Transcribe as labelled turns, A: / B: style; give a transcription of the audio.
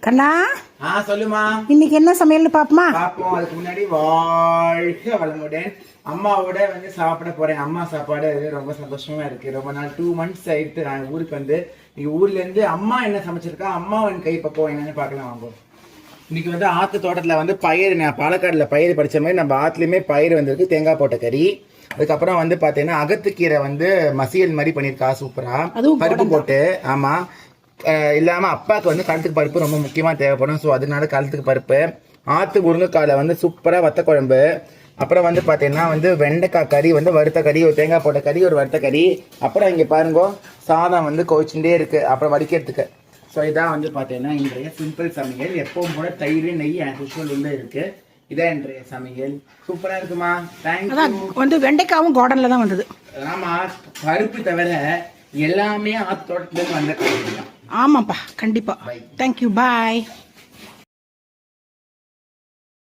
A: கண்ணா
B: சொல்லுமா.
A: இன்னைக்கு என்ன சமையல்னு பாப்போமா?
B: பாப்போம். அதுக்கு முன்னாடி வாழ்க வளமுடன். அம்மாவோட வந்து சாப்பிட போறேன். அம்மா சாப்பாடு ரொம்ப சந்தோஷமா இருக்கு. ரொம்ப நாள் 2 months ஆயிடுத்து நான் ஊருக்கு வந்து. நீங்க ஊர்ல இருந்து அம்மா என்ன சமைச்சிருக்கா, அம்மாவின் கை பக்குவம் என்னன்னு பார்க்கலாம் வாங்க. இன்னைக்கு வந்து ஆத்து தோட்டத்துல வந்து பயிர், நான் பாலக்காடுல பயிர் படிச்ச மாதிரி நம்ம ஆத்துலயுமே பயிர் வந்திருக்கு. தேங்காய் போட்ட கறி. அதுக்கப்புறம் வந்து பாத்தீங்கன்னா அகத்துக்கீரை வந்து மசியல் மாதிரி பண்ணிருக்கா சூப்பரா, பருப்பு போட்டு. ஆமா, இல்லாமல் அப்பாவுக்கு வந்து கழுத்துக்கு பருப்பு ரொம்ப முக்கியமாக தேவைப்படும். ஸோ அதனால கழுத்துக்கு பருப்பு. ஆற்று முருங்கைக்காயில் வந்து சூப்பராக வத்த குழம்பு. அப்புறம் வந்து பார்த்தீங்கன்னா வந்து வெண்டைக்காய் கறி, வந்து வறுத்த கறி, ஒரு தேங்காய் போட்ட கறி, ஒரு வறுத்த கறி. அப்புறம் இங்கே பாருங்க சாதம் வந்து கொதிச்சுட்டே இருக்குது அப்புறம் வடிக்கிறதுக்கு. ஸோ இதான் வந்து பார்த்தீங்கன்னா இன்றைய சிம்பிள் சமையல். எப்பவும் கூட தயிர் நெய் யூஸ்வல் உள்ள இருக்குது. இதான் இன்றைய சமையல். சூப்பராக இருக்குமா? தேங்க்யூ.
A: வந்து வெண்டைக்காவும் கார்டனில் தான் வந்தது.
B: ஆமாம், பருப்பு தவிர எல்லாமே ஆற்று தோட்டத்துலேருந்து வந்த காய்கறி தான்.
A: ஆமாப்பா, கண்டிப்பா. தேங்க்யூ, பாய்.